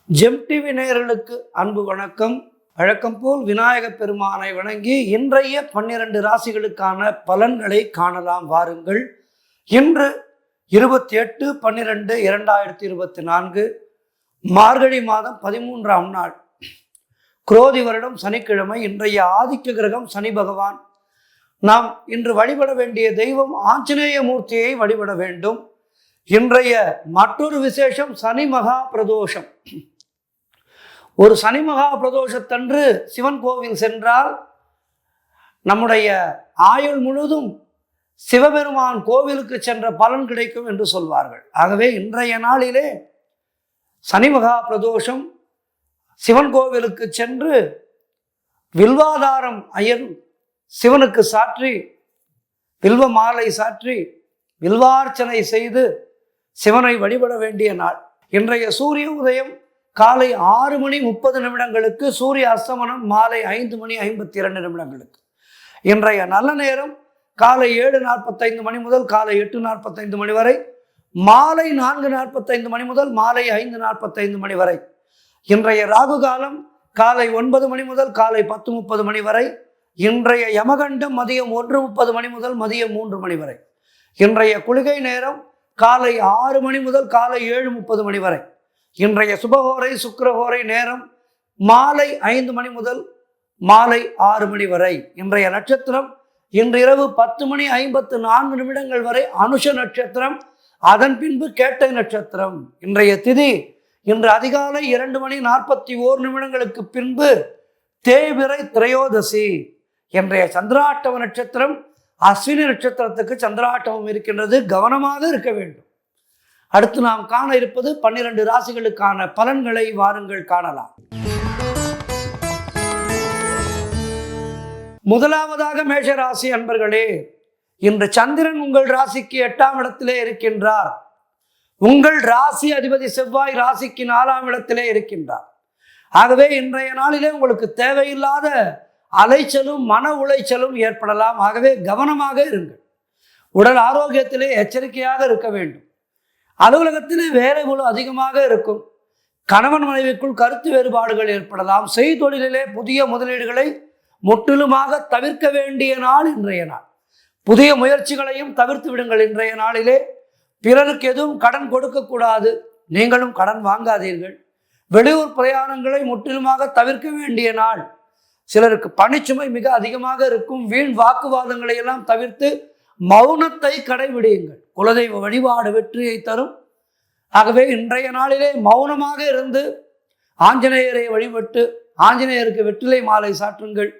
GeM TV நேயர்களுக்கு அன்பு வணக்கம். வழக்கம் போல் விநாயக பெருமானை வணங்கி இன்றைய 12 ராசிகளுக்கான பலன்களை காணலாம் வாருங்கள். இன்று 28/12/2024 மார்கழி மாதம் 13ஆம் நாள், குரோதி வருடம் சனிக்கிழமை. இன்றைய ஆதிக்க கிரகம் சனி பகவான். நாம் இன்று வழிபட வேண்டிய தெய்வம் ஆஞ்சநேய மூர்த்தியை வழிபட வேண்டும். இன்றைய மற்றொரு விசேஷம் சனி மகா பிரதோஷம். ஒரு சனி மகா பிரதோஷத்தன்று சிவன் கோவில் சென்றால் நம்முடைய ஆயுள் முழுதும் சிவபெருமான் கோவிலுக்கு சென்ற பலன் கிடைக்கும் என்று சொல்வார்கள். ஆகவே இன்றைய நாளிலே சனி மகா பிரதோஷம், சிவன் கோவிலுக்கு சென்று வில்வாதாரம் ஐயர் சிவனுக்கு சாற்றி, வில்வ மாலை சாற்றி, வில்வார்ச்சனை செய்து சிவனை வழிபட வேண்டிய நாள். இன்றைய சூரிய உதயம் காலை 6:30 சூரிய அஸ்தமனம் மாலை 5:52. இன்றைய நல்ல நேரம் காலை 7:45 முதல் காலை 8:45 வரை, மாலை 4:45 முதல் மாலை 5:45 வரை. இன்றைய ராகு காலம் காலை 9 முதல் காலை 10:30 வரை. இன்றைய யமகண்டம் மதியம் 1:30 முதல் மதியம் 3 வரை. இன்றைய குளிகை நேரம் காலை 6 முதல் காலை 7:30 வரை. இன்றைய சுபகோரை சுக்கிரகோரை நேரம் மாலை 5 முதல் மாலை 6 வரை. இன்றைய நட்சத்திரம் இன்று இரவு 10:54 வரை அனுஷ நட்சத்திரம், அதன் பின்பு கேட்டை நட்சத்திரம். இன்றைய திதி இன்று அதிகாலை 2:41 பின்பு தேய்பிறை திரையோதசி. இன்றைய சந்திராட்டம நட்சத்திரம் அஸ்வினி நட்சத்திரத்துக்கு சந்திராட்டமம் இருக்கின்றது, கவனமாக இருக்க வேண்டும். அடுத்து நாம் காண இருப்பது 12 ராசிகளுக்கான பலன்களை வாருங்கள் காணலாம். முதலாவதாக மேஷ ராசி அன்பர்களே, இன்று சந்திரன் உங்கள் ராசிக்கு 8ஆம் இடத்திலே இருக்கின்றார். உங்கள் ராசி அதிபதி செவ்வாய் ராசிக்கு 4ஆம் இடத்திலே இருக்கின்றார். ஆகவே இன்றைய நாளிலே உங்களுக்கு தேவையில்லாத அலைச்சலும் மன உளைச்சலும் ஏற்படலாம். ஆகவே கவனமாக இருங்கள். உடல் ஆரோக்கியத்திலே எச்சரிக்கையாக இருக்க வேண்டும். அலுவலகத்திலே வேலை பளு அதிகமாக இருக்கும். கணவன் மனைவிக்குள் கருத்து வேறுபாடுகள் ஏற்படலாம். செய்தொழிலே புதிய முதலீடுகளை முற்றிலுமாக தவிர்க்க வேண்டிய நாள் இன்றைய நாள். புதிய முயற்சிகளையும் தவிர்த்து விடுங்கள். இன்றைய நாளிலே பிறருக்கு எதுவும் கடன் கொடுக்கக்கூடாது, நீங்களும் கடன் வாங்காதீர்கள். வெளியூர் பிரயாணங்களை முற்றிலுமாக தவிர்க்க வேண்டிய நாள். சிலருக்கு பணிச்சுமை மிக அதிகமாக இருக்கும். வீண் வாக்குவாதங்களை எல்லாம் தவிர்த்து மௌனத்தை கடைபிடியுங்கள். குலதெய்வ வழிபாடு வெற்றியை தரும். ஆகவே இன்றைய நாளிலே மௌனமாக இருந்து ஆஞ்சநேயரை வழிபட்டு ஆஞ்சநேயருக்கு வெற்றிலை மாலை சாற்றுங்கள்.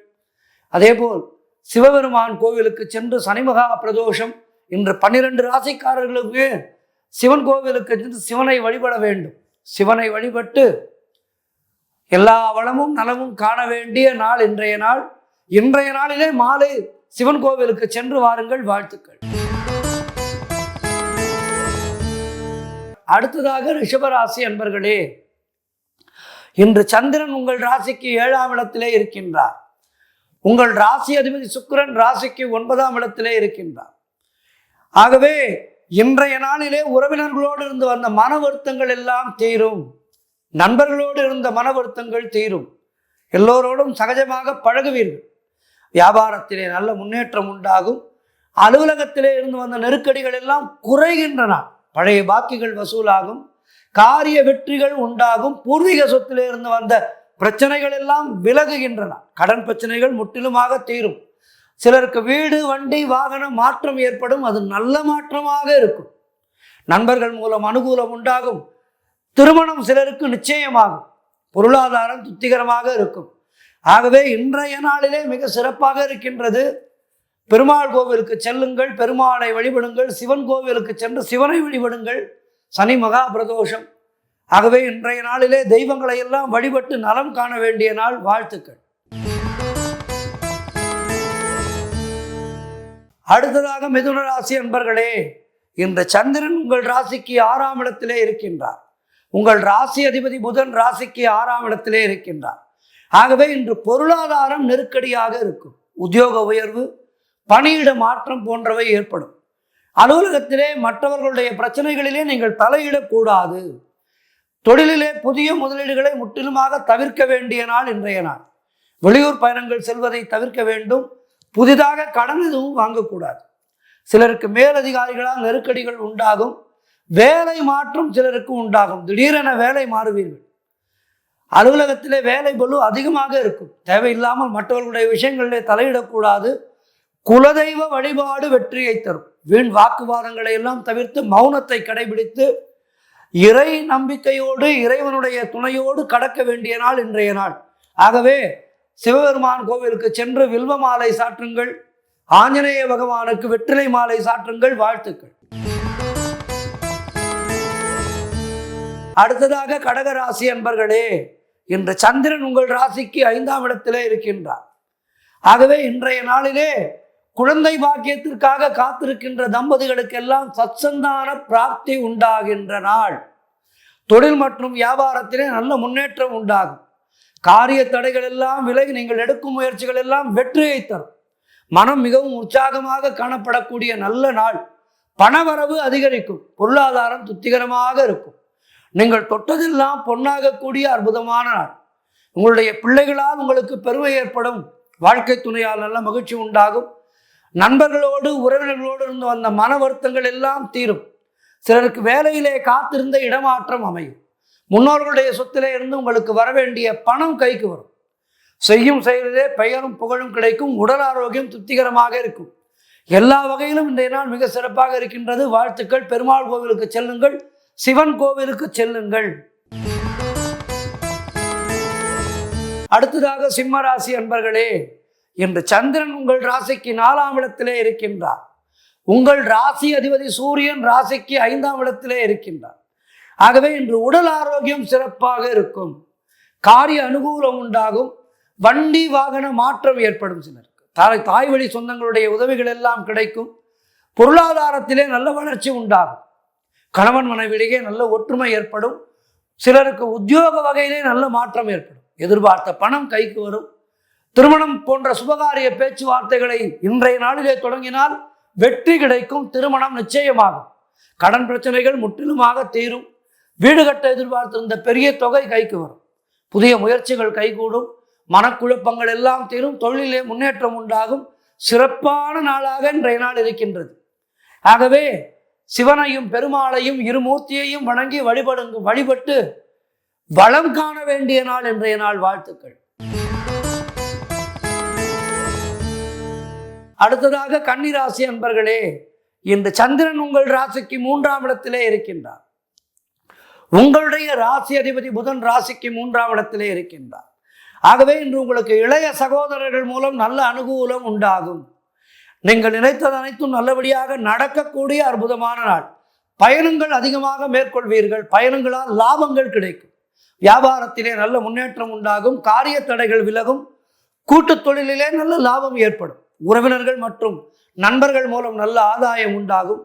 அதேபோல் சிவபெருமான் கோவிலுக்கு சென்று சனிமகா பிரதோஷம் இன்று 12 ராசிக்காரர்களுக்கு சிவன் கோவிலுக்கு சென்று சிவனை வழிபட வேண்டும். சிவனை வழிபட்டு எல்லா வளமும் நலமும் காண வேண்டிய நாள் இன்றைய நாள். இன்றைய நாளிலே மாலை சிவன் கோவிலுக்கு சென்று வாருங்கள். வாழ்த்துக்கள். அடுத்ததாக ரிஷபராசி அன்பர்களே, இன்று சந்திரன் உங்கள் ராசிக்கு 7ஆம் இடத்திலே இருக்கின்றார். உங்கள் ராசி அதிபதி சுக்கிரன் ராசிக்கு 9ஆம் இடத்திலே இருக்கின்றார். ஆகவே இன்றைய நாளிலே உறவினர்களோடு இருந்து வந்த மன வருத்தங்கள் எல்லாம் தீரும். நண்பர்களோடு இருந்த மன வருத்தங்கள் தீரும். எல்லோரோடும் சகஜமாக பழகுவீர்கள். வியாபாரத்திலே நல்ல முன்னேற்றம் உண்டாகும். அலுவலகத்திலே இருந்து வந்த நெருக்கடிகள் எல்லாம் குறைகின்றன. பழைய பாக்கிகள் வசூலாகும். காரிய வெற்றிகள் உண்டாகும். பூர்வீக சொத்திலே இருந்து வந்த பிரச்சனைகள் எல்லாம் விலகுகின்றன. கடன் பிரச்சனைகள் முற்றிலுமாக தீரும். சிலருக்கு வீடு வண்டி வாகன மாற்றம் ஏற்படும். அது நல்ல மாற்றமாக இருக்கும். நண்பர்கள் மூலம் அனுகூலம் உண்டாகும். திருமணம் சிலருக்கு நிச்சயமாகும். பொருளாதாரம் திருப்திகரமாக இருக்கும். ஆகவே இன்றைய நாளிலே மிக சிறப்பாக இருக்கின்றது. பெருமாள் கோவிலுக்கு செல்லுங்கள், பெருமாளை வழிபடுங்கள். சிவன் கோவிலுக்கு சென்று சிவனை வழிபடுங்கள். சனி மகா பிரதோஷம். ஆகவே இன்றைய நாளிலே தெய்வங்களை எல்லாம் வழிபட்டு நலம் காண வேண்டிய நாள். வாழ்த்துக்கள். அடுத்ததாக மிதுன ராசி அன்பர்களே, இன்று சந்திரன் உங்கள் ராசிக்கு 6ஆம் இடத்திலே இருக்கின்றார். உங்கள் ராசி அதிபதி புதன் ராசிக்கு 6ஆம் இடத்திலே இருக்கின்றார். ஆகவே இன்று பொருளாதாரம் நெருக்கடியாக இருக்கும். உத்தியோக உயர்வு, பணியிட மாற்றம் போன்றவை ஏற்படும். அலுவலகத்திலே மற்றவர்களுடைய பிரச்சனைகளிலே நீங்கள் தலையிடக்கூடாது. தொழிலிலே புதிய முதலீடுகளை முற்றிலுமாக தவிர்க்க வேண்டிய நாள் இன்றைய நாள். வெளியூர் பயணங்கள் செல்வதை தவிர்க்க வேண்டும். புதிதாக கடன் எதுவும் வாங்கக்கூடாது. சிலருக்கு மேலதிகாரிகளால் நெருக்கடிகள் உண்டாகும். வேலை மாற்றம் சிலருக்கு உண்டாகும். திடீரென வேலை மாறுவீர்கள். அலுவலகத்திலே வேலை பளு அதிகமாக இருக்கும். தேவையில்லாமல் மற்றவர்களுடைய விஷயங்களிலே தலையிடக்கூடாது. குலதெய்வ வழிபாடு வெற்றியை தரும். வீண் வாக்குவாதங்களை எல்லாம் தவிர்த்து மௌனத்தை கடைபிடித்து இறை நம்பிக்கையோடு இறைவனுடைய துணையோடு கடக்க வேண்டிய நாள் இன்றைய நாள். ஆகவே சிவபெருமான் கோவிலுக்கு சென்று வில்வ மாலை சாற்றுங்கள். ஆஞ்சநேய பகவானுக்கு வெற்றிலை மாலை சாற்றுங்கள். வாழ்த்துக்கள். அடுத்ததாக கடகராசி அன்பர்களே, இன்று சந்திரன் உங்கள் ராசிக்கு 5ஆம் இடத்திலே இருக்கின்றார். ஆகவே இன்றைய நாளிலே குழந்தை பாக்கியத்திற்காக காத்திருக்கின்ற தம்பதிகளுக்கெல்லாம் சத்சந்தான பிராப்தி உண்டாகின்ற நாள். தொழில் மற்றும் வியாபாரத்திலே நல்ல முன்னேற்றம் உண்டாகும். காரிய தடைகள் எல்லாம் விலகி நீங்கள் எடுக்கும் முயற்சிகள் எல்லாம் வெற்றியை தரும். மனம் மிகவும் உற்சாகமாக காணப்படக்கூடிய நல்ல நாள். பணவரவு அதிகரிக்கும். பொருளாதாரம் திருப்திகரமாக இருக்கும். நீங்கள் தொட்டதெல்லாம் பொன்னாகக்கூடிய அற்புதமான நாள். உங்களுடைய பிள்ளைகளால் உங்களுக்கு பெருமை ஏற்படும். வாழ்க்கை துணையால் நல்ல மகிழ்ச்சி உண்டாகும். நண்பர்களோடு உறவினர்களோடு இருந்து வந்த மன வருத்தங்கள் எல்லாம் தீரும். சிலருக்கு வேலையிலே காத்திருந்த இடமாற்றம் அமையும். முன்னோர்களுடைய சொத்திலே இருந்து உங்களுக்கு வரவேண்டிய பணம் கைக்கு வரும். செய்யும் செயலிலே பெயரும் புகழும் கிடைக்கும். உடல் ஆரோக்கியம் திருப்திகரமாக இருக்கும். எல்லா வகையிலும் இன்றைய நாள் மிக சிறப்பாக இருக்கின்றது. வாழ்த்துக்கள். பெருமாள் கோவிலுக்கு செல்லுங்கள். சிவன் கோவிலுக்கு செல்லுங்கள். அடுத்ததாக சிம்மராசி அன்பர்களே, இன்று சந்திரன் உங்கள் ராசிக்கு 4ஆம் இடத்திலே இருக்கின்றார். உங்கள் ராசி அதிபதி சூரியன் ராசிக்கு 5ஆம் இடத்திலே இருக்கின்றார். ஆகவே இன்று உடல் ஆரோக்கியம் சிறப்பாக இருக்கும். காரிய அனுகூலம் உண்டாகும். வண்டி வாகன மாற்றம் ஏற்படும். சிலருக்கு தாய் வழி சொந்தங்களுடைய உதவிகள் எல்லாம் கிடைக்கும். பொருளாதாரத்திலே நல்ல வளர்ச்சி உண்டாகும். கணவன் மனைவியிடையே நல்ல ஒற்றுமை ஏற்படும். சிலருக்கு உத்தியோக வகையிலே நல்ல மாற்றம் ஏற்படும். எதிர்பார்த்த பணம் கைக்கு வரும். திருமணம் போன்ற சுபகாரிய பேச்சுவார்த்தைகளை இன்றைய நாளிலே தொடங்கினால் வெற்றி கிடைக்கும். திருமணம் நிச்சயமாகும். கடன் பிரச்சனைகள் முற்றிலுமாக தீரும். வீடு கட்ட எதிர்பார்த்திருந்த பெரிய தொகை கைக்கு வரும். புதிய முயற்சிகள் கைகூடும். மனக்குழப்பங்கள் எல்லாம் தீரும். தொழிலே முன்னேற்றம் உண்டாகும். சிறப்பான நாளாக இன்றைய நாள் இருக்கின்றது. ஆகவே சிவனையும் பெருமாளையும் இருமூர்த்தியையும் வணங்கி வழிபட்டு வளம் காண வேண்டிய நாள் இன்றைய நாள். வாழ்த்துக்கள். அடுத்ததாக கன்னிராசி அன்பர்களே, இன்று சந்திரன் உங்கள் ராசிக்கு 3ஆம் இடத்திலே இருக்கின்றார். உங்களுடைய ராசி அதிபதி புதன் ராசிக்கு 3ஆம் இடத்திலே இருக்கின்றார். ஆகவே இன்று உங்களுக்கு இளைய சகோதரர்கள் மூலம் நல்ல அனுகூலம் உண்டாகும். நீங்கள் நினைத்தது அனைத்தும் நல்லபடியாக நடக்கக்கூடிய அற்புதமான நாள். பயணங்கள் அதிகமாக மேற்கொள்வீர்கள். பயணங்களால் லாபங்கள் கிடைக்கும். வியாபாரத்திலே நல்ல முன்னேற்றம் உண்டாகும். காரிய தடைகள் விலகும். கூட்டு தொழிலிலே நல்ல லாபம் ஏற்படும். உறவினர்கள் மற்றும் நண்பர்கள் மூலம் நல்ல ஆதாயம் உண்டாகும்.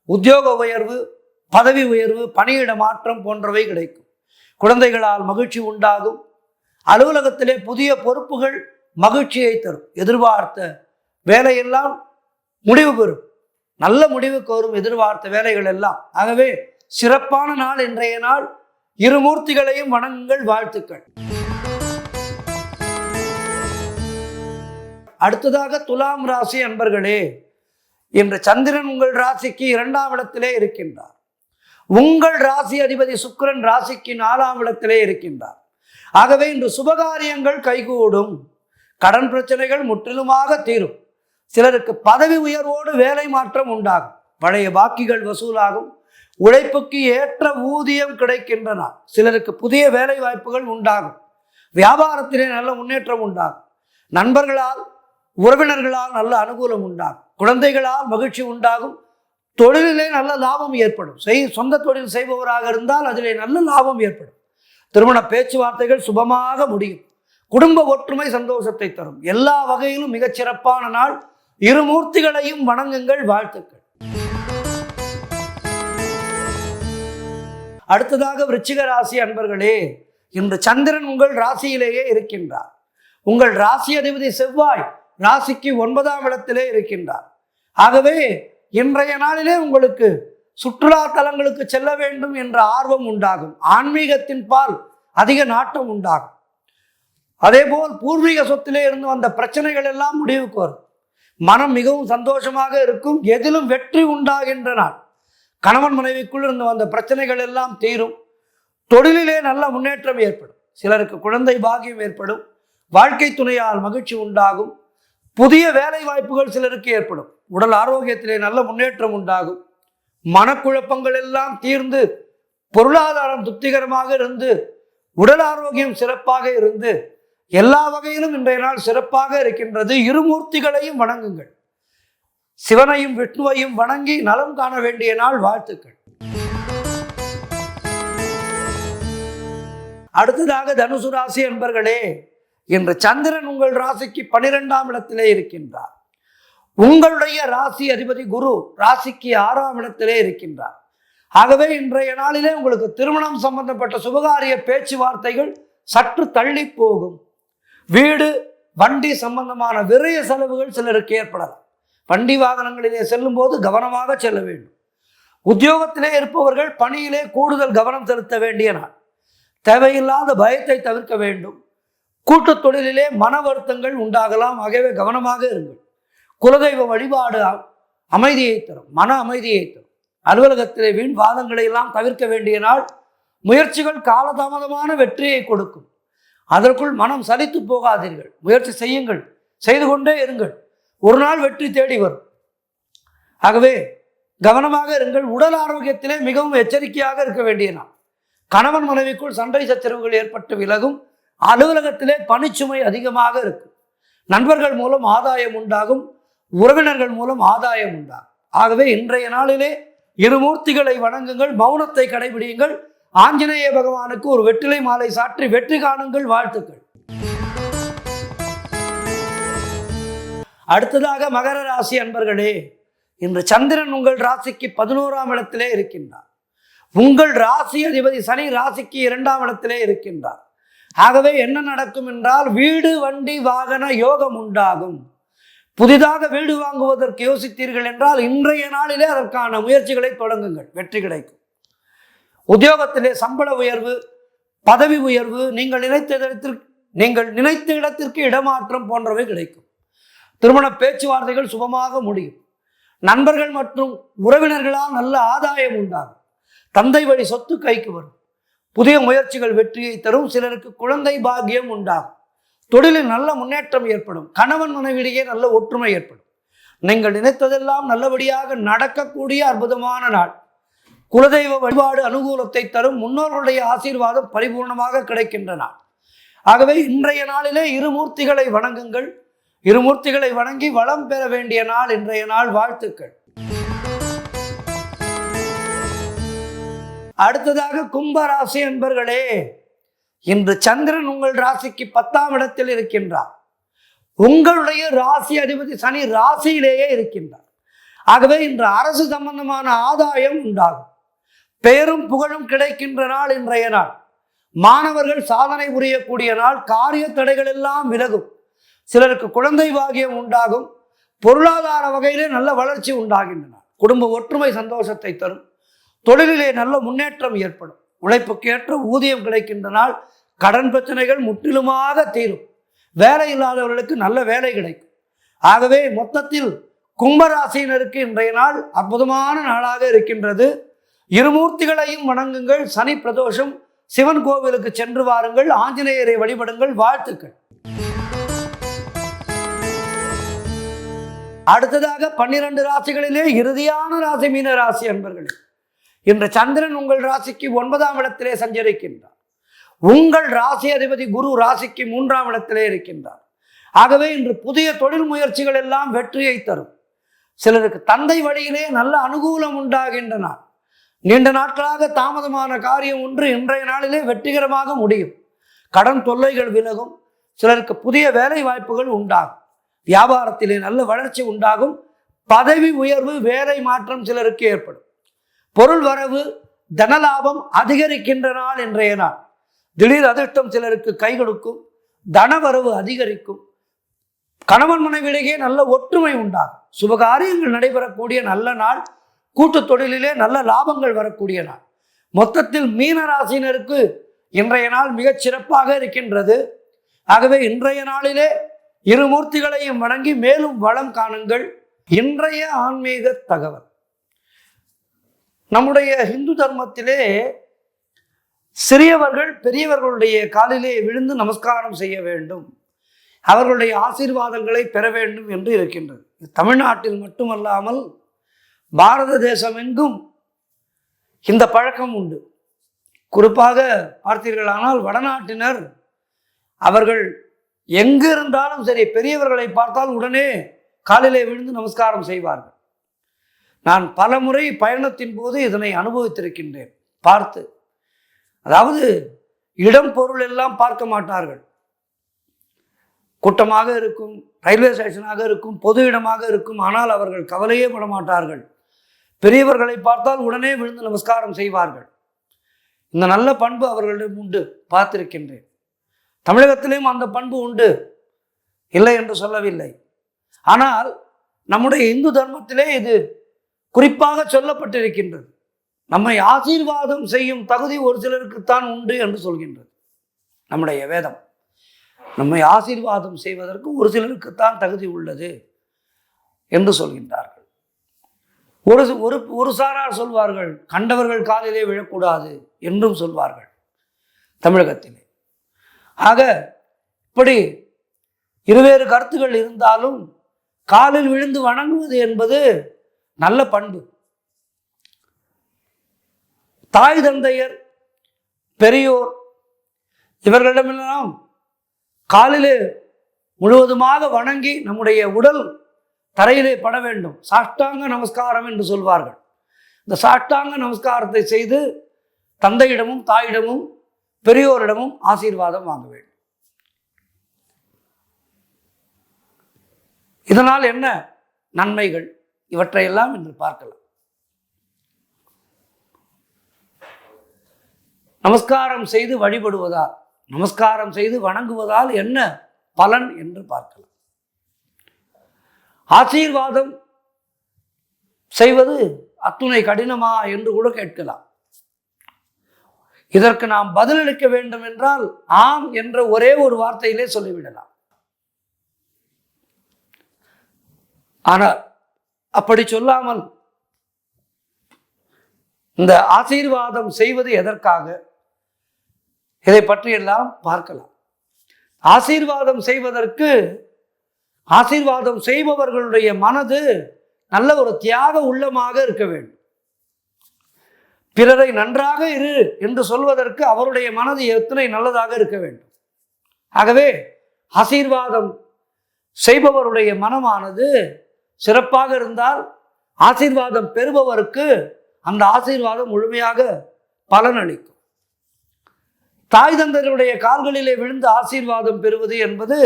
உத்தியோக உயர்வு, பதவி உயர்வு, பணியிட மாற்றம் போன்றவை கிடைக்கும். குழந்தைகளால் மகிழ்ச்சி உண்டாகும். அலுவலகத்திலே புதிய பொறுப்புகள் மகிழ்ச்சியை தரும். எதிர்பார்த்த வேலையெல்லாம் முடிவு பெறும். நல்ல முடிவுக்கு வரும் எதிர்பார்த்த வேலைகள் எல்லாம். ஆகவே சிறப்பான நாள் இன்றைய நாள். இருமூர்த்திகளையும் வணங்குங்கள். வாழ்த்துக்கள். அடுத்ததாக துலாம் ராசி அன்பர்களே, இன்று சந்திரன் உங்கள் ராசிக்கு 2ஆம் இடத்திலே இருக்கின்றார். உங்கள் ராசி அதிபதி சுக்கிரன் ராசிக்கு 4ஆம் இடத்திலே இருக்கின்றார். ஆகவே இன்று சுபகாரியங்கள் கைகூடும். கடன் பிரச்சனைகள் முற்றிலுமாக தீரும். சிலருக்கு பதவி உயர்வோடு வேலை மாற்றம் உண்டாகும். பழைய பாக்கிகள் வசூலாகும். உழைப்புக்கு ஏற்ற ஊதியம் கிடைக்கின்றன. சிலருக்கு புதிய வேலை வாய்ப்புகள் உண்டாகும். வியாபாரத்திலே நல்ல முன்னேற்றம் உண்டாகும். நண்பர்களால் உறவினர்களால் நல்ல அனுகூலம் உண்டாகும். குழந்தைகளால் மகிழ்ச்சி உண்டாகும். தொழிலிலே நல்ல லாபம் ஏற்படும். சொந்த தொழில் செய்பவராக இருந்தால் அதிலே நல்ல லாபம் ஏற்படும். திருமண பேச்சுவார்த்தைகள் சுபமாக முடியும். குடும்ப ஒற்றுமை சந்தோஷத்தை தரும். எல்லா வகையிலும் மிகச்சிறப்பான நாள். இருமூர்த்திகளையும் வணங்குங்கள். வாழ்த்துக்கள். அடுத்ததாக விருச்சிக ராசி அன்பர்களே, இன்று சந்திரன் உங்கள் ராசியிலேயே இருக்கின்றார். உங்கள் ராசி அதிபதி செவ்வாய் ராசிக்கு 9ஆம் இடத்திலே இருக்கின்றார். ஆகவே இன்றைய நாளிலே உங்களுக்கு சுற்றுலா தலங்களுக்கு செல்ல வேண்டும் என்ற ஆர்வம் உண்டாகும். ஆன்மீகத்தின் பால் அதிக நாட்டம் உண்டாகும். அதேபோல் பூர்வீக சொத்திலே இருந்து வந்த பிரச்சனைகள் எல்லாம் முடிவுக்கு வரும். மனம் மிகவும் சந்தோஷமாக இருக்கும். எதிலும் வெற்றி உண்டாகின்ற நாள். கணவன் மனைவிக்குள் இருந்து வந்த பிரச்சனைகள் எல்லாம் தீரும். தொழிலிலே நல்ல முன்னேற்றம் ஏற்படும். சிலருக்கு குழந்தை பாக்கியம் ஏற்படும். வாழ்க்கை துணையால் மகிழ்ச்சி உண்டாகும். புதிய வேலை வாய்ப்புகள் சிலருக்கு ஏற்படும். உடல் ஆரோக்கியத்திலே நல்ல முன்னேற்றம் உண்டாகும். மனக்குழப்பங்கள் எல்லாம் தீர்ந்து பொருளாதாரம் திருப்திகரமாக இருந்து உடல் ஆரோக்கியம் சிறப்பாக இருந்து எல்லா வகையிலும் இன்றைய நாள் சிறப்பாக இருக்கின்றது. இருமூர்த்திகளையும் வணங்குங்கள். சிவனையும் விஷ்ணுவையும் வணங்கி நலம் காண வேண்டிய நாள். வாழ்த்துக்கள். அடுத்ததாக தனுசு ராசி என்பர்களே, இன்று சந்திரன் உங்கள் ராசிக்கு 12ஆம் இடத்திலே இருக்கின்றார். உங்களுடைய ராசி அதிபதி குரு ராசிக்கு 6ஆம் இடத்திலே இருக்கின்றார். ஆகவே இன்றைய நாளிலே உங்களுக்கு திருமணம் சம்பந்தப்பட்ட சுபகாரிய பேச்சுவார்த்தைகள் சற்று தள்ளி போகும். வீடு வண்டி சம்பந்தமான விரய செலவுகள் சிலருக்கு ஏற்படலாம். வண்டி வாகனங்களிலே செல்லும் போது கவனமாக செல்ல வேண்டும். உத்தியோகத்திலே இருப்பவர்கள் பணியிலே கூடுதல் கவனம் செலுத்த வேண்டிய நாள். தேவையில்லாத பயத்தை தவிர்க்க வேண்டும். கூட்டு தொழிலிலே மன வருத்தங்கள் உண்டாகலாம். ஆகவே கவனமாக இருங்கள். குலதெய்வ வழிபாடு அமைதியை தரும், மன அமைதியை தரும். அலுவலகத்திலே வீண் வாதங்களை எல்லாம் தவிர்க்க வேண்டிய நாள். முயற்சிகள் காலதாமதமான வெற்றியை கொடுக்கும். அதற்குள் மனம் சலித்து போகாதீர்கள். முயற்சி செய்யுங்கள், செய்து கொண்டே இருங்கள். ஒரு நாள் வெற்றி தேடி வரும். ஆகவே கவனமாக இருங்கள். உடல் ஆரோக்கியத்திலே மிகவும் எச்சரிக்கையாக இருக்க வேண்டிய நாள். கணவன் மனைவிக்குள் சண்டை சச்சரவுகள் ஏற்பட்டு விலகும். அலுவலகத்திலே பணிச்சுமை அதிகமாக இருக்கும். நண்பர்கள் மூலம் ஆதாயம் உண்டாகும். உறவினர்கள் மூலம் ஆதாயம் உண்டாகும். ஆகவே இன்றைய நாளிலே இருமூர்த்திகளை வணங்குங்கள். மௌனத்தை கடைபிடியுங்கள். ஆஞ்சநேய பகவானுக்கு ஒரு வெற்றிலை மாலை சாற்றி வெற்றி காணுங்கள். வாழ்த்துக்கள். அடுத்ததாக மகர ராசி அன்பர்களே, இன்று சந்திரன் உங்கள் ராசிக்கு 11ஆம் இடத்திலே இருக்கின்றார். உங்கள் ராசி அதிபதி சனி ராசிக்கு 2ஆம் இடத்திலே இருக்கின்றார். ஆகவே என்ன நடக்கும் என்றால், வீடு வண்டி வாகன யோகம் உண்டாகும். புதிதாக வீடு வாங்குவதற்கு யோசித்தீர்கள் என்றால் இன்றைய நாளிலே அதற்கான முயற்சிகளை தொடங்குங்கள். வெற்றி கிடைக்கும். உத்தியோகத்திலே சம்பள உயர்வு, பதவி உயர்வு, நீங்கள் நினைத்த இடத்திற்கு இடமாற்றம் போன்றவை கிடைக்கும். திருமண பேச்சுவார்த்தைகள் சுபமாக முடியும். நண்பர்கள் மற்றும் உறவினர்களால் நல்ல ஆதாயம் உண்டாகும். தந்தை வழி சொத்து கைக்கு வரும். புதிய முயற்சிகள் வெற்றியை தரும். சிலருக்கு குழந்தை பாக்கியம் உண்டாகும். தொழிலில் நல்ல முன்னேற்றம் ஏற்படும். கணவன் மனைவியிடையே நல்ல ஒற்றுமை ஏற்படும். நீங்கள் நினைத்ததெல்லாம் நல்லபடியாக நடக்கக்கூடிய அற்புதமான நாள். குலதெய்வ வழிபாடு அனுகூலத்தை தரும். முன்னோர்களுடைய ஆசீர்வாதம் பரிபூர்ணமாக கிடைக்கின்ற நாள். ஆகவே இன்றைய நாளிலே இருமூர்த்திகளை வணங்குங்கள். இருமூர்த்திகளை வணங்கி வளம் பெற வேண்டிய நாள் இன்றைய நாள். வாழ்த்துக்கள். அடுத்ததாக கும்பராசி என்பர்களே, இன்று சந்திரன் உங்கள் ராசிக்கு 10ஆம் இடத்தில் இருக்கின்றார். உங்களுடைய ராசி அதிபதி சனி ராசியிலேயே இருக்கின்றார். ஆகவே இன்று அரசு சம்பந்தமான ஆதாயம் உண்டாகும். பெயரும் புகழும் கிடைக்கின்ற நாள் இன்றைய நாள். மாணவர்கள் சாதனை புரியக்கூடிய நாள். காரிய தடைகள் எல்லாம் விலகும். சிலருக்கு குழந்தை பாக்கியம் உண்டாகும். பொருளாதார வகையிலே நல்ல வளர்ச்சி உண்டாகின்றன. குடும்ப ஒற்றுமை சந்தோஷத்தை தரும். தொழிலிலே நல்ல முன்னேற்றம் ஏற்படும். உழைப்புக்கு ஏற்ற ஊதியம் கிடைக்கின்ற நாள். கடன் பிரச்சனைகள் முற்றிலுமாக தீரும். வேலை இல்லாதவர்களுக்கு நல்ல வேலை கிடைக்கும். ஆகவே மொத்தத்தில் கும்பராசியினருக்கு இன்றைய நாள் அற்புதமான நாளாக இருக்கின்றது. இருமூர்த்திகளையும் வணங்குங்கள். சனி பிரதோஷம். சிவன் கோவிலுக்கு சென்று வாருங்கள். ஆஞ்சநேயரை வழிபடுங்கள். வாழ்த்துக்கள். அடுத்ததாக 12 ராசிகளிலே இறுதியான ராசி மீன ராசி அன்பர்களே, இன்று சந்திரன் உங்கள் ராசிக்கு 9ஆம் இடத்திலே சஞ்சரிக்கின்றார். உங்கள் ராசி அதிபதி குரு ராசிக்கு 3ஆம் இடத்திலே இருக்கின்றார். ஆகவே இன்று புதிய தொழில் முயற்சிகள் எல்லாம் வெற்றியை தரும். சிலருக்கு தந்தை வழியிலே நல்ல அனுகூலம் உண்டாகின்ற நாள். நீண்ட நாட்களாக தாமதமான காரியம் ஒன்று இன்றைய நாளிலே வெற்றிகரமாக முடியும். கடன் தொல்லைகள் விலகும். சிலருக்கு புதிய வேலை வாய்ப்புகள் உண்டாகும். வியாபாரத்திலே நல்ல வளர்ச்சி உண்டாகும். பதவி உயர்வு, வேலை மாற்றம் சிலருக்கு ஏற்படும். பொருள் வரவு, தனலாபம் அதிகரிக்கின்ற நாள் இன்றைய நாள். திடீர் அதிர்ஷ்டம் சிலருக்கு கை கொடுக்கும். தனவரவு அதிகரிக்கும். கணவன் மனைவியிடையே நல்ல ஒற்றுமை உண்டாகும். சுபகாரியங்கள் நடைபெறக்கூடிய நல்ல நாள். கூட்டு தொழிலிலே நல்ல லாபங்கள் வரக்கூடிய நாள். மொத்தத்தில் மீன ராசினருக்கு இன்றைய நாள் மிகச் சிறப்பாக இருக்கின்றது. ஆகவே இன்றைய நாளிலே இருமூர்த்திகளையும் வணங்கி மேலும் வளம் காணுங்கள். இன்றைய ஆன்மீக தகவல். நம்முடைய இந்து தர்மத்திலே சிறியவர்கள் பெரியவர்களுடைய காலிலே விழுந்து நமஸ்காரம் செய்ய வேண்டும், அவர்களுடைய ஆசீர்வாதங்களை பெற வேண்டும் என்று இருக்கின்றது. தமிழ்நாட்டில் மட்டுமல்லாமல் பாரத தேசம் எங்கும் இந்த பழக்கம் உண்டு. குறிப்பாக பார்த்தீர்களானால் வடநாட்டினர் அவர்கள் எங்கு இருந்தாலும் சரி பெரியவர்களை பார்த்தால் உடனே காலிலே விழுந்து நமஸ்காரம் செய்வார்கள். நான் பல முறை பயணத்தின் போது இதனை அனுபவித்திருக்கின்றேன் பார்த்து. அதாவது இடம் பொருள் எல்லாம் பார்க்க மாட்டார்கள். கூட்டமாக இருக்கும், ரயில்வே ஸ்டேஷனாக இருக்கும், பொது இடமாக இருக்கும், ஆனால் அவர்கள் கவலையே பட மாட்டார்கள். பெரியவர்களை பார்த்தால் உடனே விழுந்து நமஸ்காரம் செய்வார்கள். இந்த நல்ல பண்பு அவர்களிடம் உண்டு, பார்த்திருக்கின்றேன். தமிழகத்திலேயும் அந்த பண்பு உண்டு, இல்லை என்று சொல்லவில்லை. ஆனால் நம்முடைய இந்து தர்மத்திலே இது குறிப்பாக சொல்லப்பட்டிருக்கின்றது. நம்மை ஆசீர்வாதம் செய்யும் தகுதி ஒரு சிலருக்குத்தான் உண்டு என்று சொல்கின்றது நம்முடைய வேதம். நம்மை ஆசீர்வாதம் செய்வதற்கு ஒரு சிலருக்குத்தான் தகுதி உள்ளது என்று சொல்கின்றார்கள். ஒரு சாரார் சொல்வார்கள், கண்டவர்கள் காலிலே விழக்கூடாது என்றும் சொல்வார்கள் தமிழகத்திலே. ஆக இப்படி இருவேறு கருத்துகள் இருந்தாலும் காலில் விழுந்து வணங்குவது என்பது நல்ல பண்பு. தாய் தந்தையர் பெரியோர் இவர்களிடமெல்லாம் காலிலே முழுவதுமாக வணங்கி நம்முடைய உடல் தரையிலே பட வேண்டும். சாஷ்டாங்க நமஸ்காரம் என்று சொல்வார்கள். இந்த சாஷ்டாங்க நமஸ்காரத்தை செய்து தந்தையிடமும் தாயிடமும் பெரியோரிடமும் ஆசீர்வாதம் வாங்க வேண்டும். இதனால் என்ன நன்மைகள் இவற்றையெல்லாம் இன்று பார்க்கலாம். நமஸ்காரம் செய்து வழிபடுவதால், நமஸ்காரம் செய்து வணங்குவதால் என்ன பலன் என்று பார்க்கலாம். ஆசீர்வாதம் செய்வது அத்துணை கடினமா என்று கூட கேட்கலாம். இதற்கு நாம் பதிலளிக்க வேண்டும் என்றால் ஆம் என்ற ஒரே ஒரு வார்த்தையிலே சொல்லிவிடலாம். ஆனால் அப்படி சொல்லாமல் இந்த ஆசீர்வாதம் செய்வது எதற்காக, இதை பற்றியெல்லாம் பார்க்கலாம். ஆசீர்வாதம் செய்வதற்கு ஆசீர்வாதம் செய்பவர்களுடைய மனது நல்ல ஒரு தியாக உள்ளமாக இருக்க வேண்டும். பிறரை நன்றாக இரு என்று சொல்வதற்கு அவருடைய மனது எத்தனை நல்லதாக இருக்க வேண்டும். ஆகவே ஆசீர்வாதம் செய்பவருடைய மனமானது சிறப்பாக இருந்தால் ஆசீர்வாதம் பெறுபவருக்கு அந்த ஆசீர்வாதம் முழுமையாக பலனளிக்கும். தாய் தந்தையருடைய கால்களிலே விழுந்து ஆசீர்வாதம் பெறுவது என்பது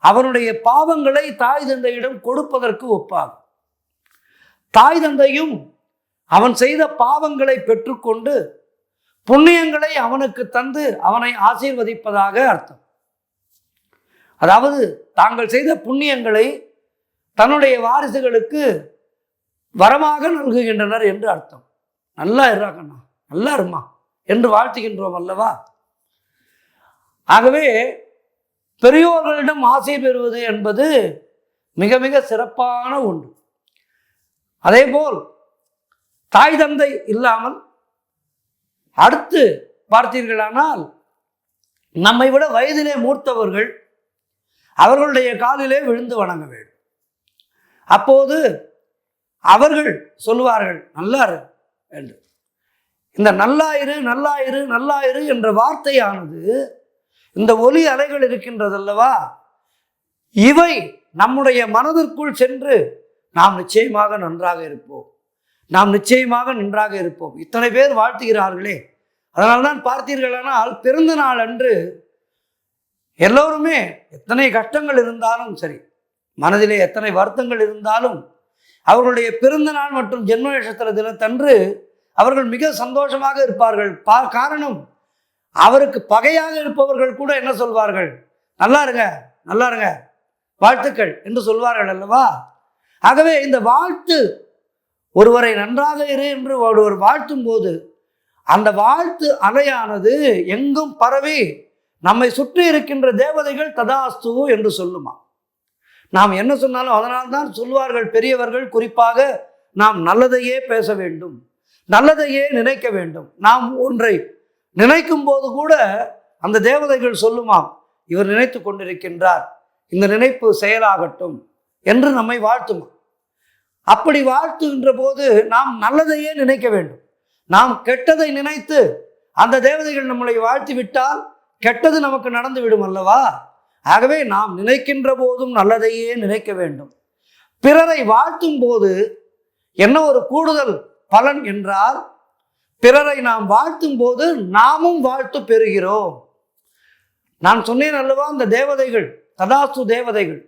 அவனுடைய பாவங்களை தாய் தந்தையிடம் கொடுப்பதற்கு ஒப்பாகும். தாய் தந்தையும் அவன் செய்த பாவங்களை பெற்றுக்கொண்டு புண்ணியங்களை அவனுக்கு தந்து அவனை ஆசீர்வதிப்பதாக அர்த்தம். அதாவது தாங்கள் செய்த புண்ணியங்களை தன்னுடைய வாரிசுகளுக்கு வரமாக நல்குகின்றனர் என்று அர்த்தம். நல்லா இருறாங்கண்ணா, நல்லா இருமா என்று வாழ்த்துகின்றோம் அல்லவா. ஆகவே பெரியோர்களிடம் ஆசை பெறுவது என்பது மிக மிக சிறப்பான ஒன்று. அதேபோல் தாய் தந்தை இல்லாமல் அடுத்து பார்த்தீர்களானால் நம்மை விட வயதிலே மூத்தவர்கள் அவர்களுடைய காலிலே விழுந்து வணங்க வேண்டும். அப்போது அவர்கள் சொல்லுவார்கள் நல்லாரு என்று. இந்த நல்லாயிரு நல்லாயிரு நல்லாயிரு என்ற வார்த்தையானது இந்த ஒலி அலைகள் இருக்கின்றதல்லவா, இவை நம்முடைய மனதிற்குள் சென்று நாம் நிச்சயமாக நன்றாக இருப்போம், நாம் நிச்சயமாக நன்றாக இருப்போம். இத்தனை பேர் வாழ்த்துகிறார்களே, அதனால்தான் பார்த்தீர்களானால் பிறந்த நாள் அன்று எல்லோருமே எத்தனை கஷ்டங்கள் இருந்தாலும் சரி, மனதிலே எத்தனை வருத்தங்கள் இருந்தாலும் அவர்களுடைய பிறந்த நாள் மற்றும் ஜென்ம நட்சத்திர தினத்தன்று அவர்கள் மிக சந்தோஷமாக இருப்பார்கள். காரணம், அவருக்கு பகையாக இருப்பவர்கள் கூட என்ன சொல்வார்கள், நல்லா இருங்க நல்லா இருங்க வாழ்த்துக்கள் என்று சொல்வார்கள் அல்லவா. ஆகவே இந்த வாழ்த்து ஒருவரை நன்றாக இரு என்று ஒருவர் வாழ்த்தும் போது அந்த வாழ்த்து அலையானது எங்கும் பரவி நம்மை சுற்றி இருக்கின்ற தேவதைகள் ததாஸ்து என்று சொல்லுமா. நாம் என்ன சொன்னாலும் அதனால்தான் சொல்வார்கள் பெரியவர்கள், குறிப்பாக நாம் நல்லதையே பேச வேண்டும், நல்லதையே நினைக்க வேண்டும். நாம் ஒன்றை நினைக்கும் போது கூட அந்த தேவதைகள் சொல்லுமாம், இவர் நினைத்து கொண்டிருக்கின்றார், இந்த நினைப்பு செயலாகட்டும் என்று நம்மை வாழ்த்துமா. அப்படி வாழ்த்துகின்ற போது நாம் நல்லதையே நினைக்க வேண்டும். நாம் கெட்டதை நினைத்து அந்த தேவதைகள் நம்மளை வாழ்த்தி விட்டால் கெட்டது நமக்கு நடந்து விடும் அல்லவா. ஆகவே நாம் நினைக்கின்ற போதும் நல்லதையே நினைக்க வேண்டும். பிறரை வாழ்த்தும் போது என்ன ஒரு கூடுதல் பலன் என்றால், பிறரை நாம் வாழ்த்தும் போது நாமும் வாழ்த்து பெறுகிறோம். நான் சொன்னேன் அல்லவா, இந்த தேவதைகள் ததாஸ்து தேவதைகள்.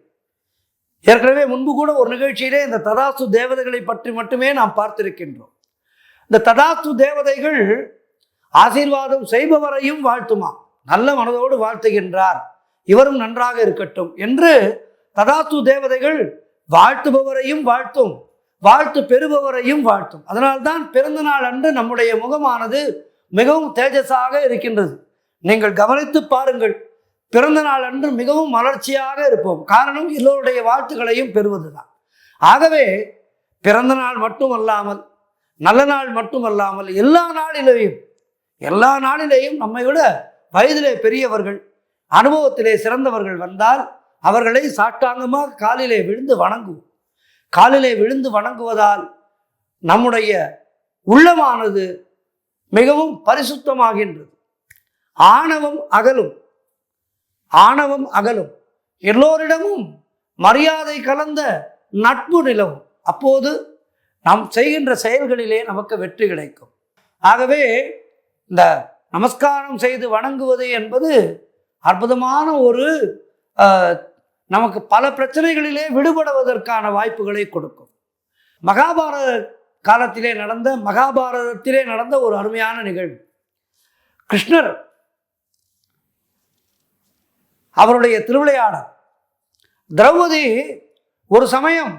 ஏற்கனவே முன்பு கூட ஒரு நிகழ்ச்சியிலே இந்த ததாஸ்து தேவதைகளை பற்றி மட்டுமே நாம் பார்த்திருக்கின்றோம். இந்த ததாஸ்து தேவதைகள் ஆசீர்வாதம் செய்பவரையும் வாழ்த்துமா. நல்ல மனதோடு வாழ்த்துகின்றார், இவரும் நன்றாக இருக்கட்டும் என்று ததாஸ்து தேவதைகள் வாழ்த்துபவரையும் வாழ்த்தும், வாழ்த்து பெறுபவரையும் வாழ்த்தும். அதனால்தான் பிறந்த நாள் அன்று நம்முடைய முகமானது மிகவும் தேஜஸாக இருக்கின்றது. நீங்கள் கவனித்து பாருங்கள், பிறந்த நாள் அன்று மிகவும் மலர்ச்சியாக இருப்போம். காரணம், எல்லோருடைய வாழ்த்துக்களையும் பெறுவதுதான். ஆகவே பிறந்த நாள் மட்டுமல்லாமல், நல்ல நாள் மட்டுமல்லாமல், எல்லா நாளிலேயும் நம்மை விட வயதிலே பெரியவர்கள், அனுபவத்திலே சிறந்தவர்கள் வந்தால் அவர்களை சாஷ்டாங்கமாக காலிலே விழுந்து வணங்குவோம். காலிலே விழுந்து வணங்குவதால் நம்முடைய உள்ளமானது மிகவும் பரிசுத்தமாகின்றது. ஆணவம் அகலும், எல்லோரிடமும் மரியாதை கலந்த நட்பு நிலவும். அப்போது நாம் செய்கின்ற செயல்களிலே நமக்கு வெற்றி கிடைக்கும். ஆகவே இந்த நமஸ்காரம் செய்து வணங்குவது என்பது அற்புதமான ஒரு நமக்கு பல பிரச்சனைகளிலே விடுபடுவதற்கான வாய்ப்புகளை கொடுக்கும். மகாபாரதத்திலே நடந்த ஒரு அருமையான நிகழ்வு. கிருஷ்ணர் அவருடைய திருவிளையாடல், திரௌபதி ஒரு சமயம்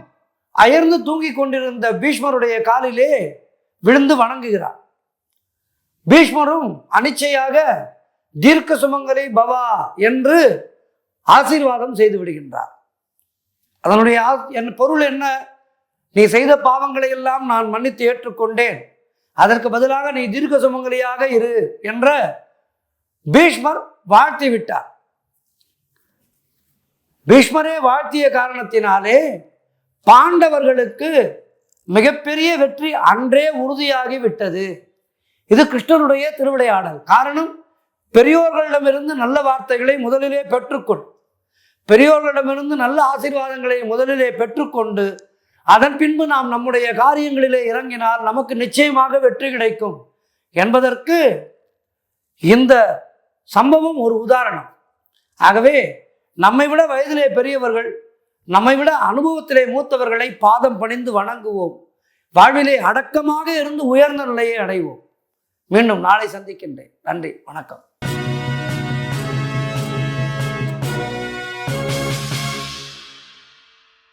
அயர்ந்து தூங்கிக் கொண்டிருந்த பீஷ்மருடைய காலிலே விழுந்து வணங்குகிறார். பீஷ்மரும் அனிச்சையாக தீர்க்க சுமங்கலி பவா என்று ஆசீர்வாதம் செய்து விடுகின்றார். அதனுடைய பொருள் என்ன? நீ செய்த பாவங்களை எல்லாம் நான் மன்னித்து ஏற்றுக்கொண்டேன், அதற்கு பதிலாக நீ தீர்க்க சுமங்கலியாக இரு என்ற பீஷ்மர் வாழ்த்தி விட்டார். பீஷ்மரே வாழ்த்திய காரணத்தினாலே பாண்டவர்களுக்கு மிகப்பெரிய வெற்றி அன்றே உறுதியாகி விட்டது. இது கிருஷ்ணனுடைய திருவிளையாடல். காரணம், பெரியோர்களிடமிருந்து நல்ல வார்த்தைகளை முதலிலே பெற்றுக்கொள், பெரியோர்களிடமிருந்து நல்ல ஆசீர்வாதங்களை முதலிலே பெற்றுக்கொண்டு அதன் பின்பு நாம் நம்முடைய காரியங்களிலே இறங்கினால் நமக்கு நிச்சயமாக வெற்றி கிடைக்கும் என்பதற்கு இந்த சம்பவம் ஒரு உதாரணம். ஆகவே நம்மை விட வயதிலே பெரியவர்கள், நம்மை விட அனுபவத்திலே மூத்தவர்களை பாதம் பணிந்து வணங்குவோம். வாழ்விலே அடக்கமாக இருந்து உயர்ந்த நிலையை அடைவோம். மீண்டும் நாளை சந்திக்கின்றேன். நன்றி, வணக்கம்.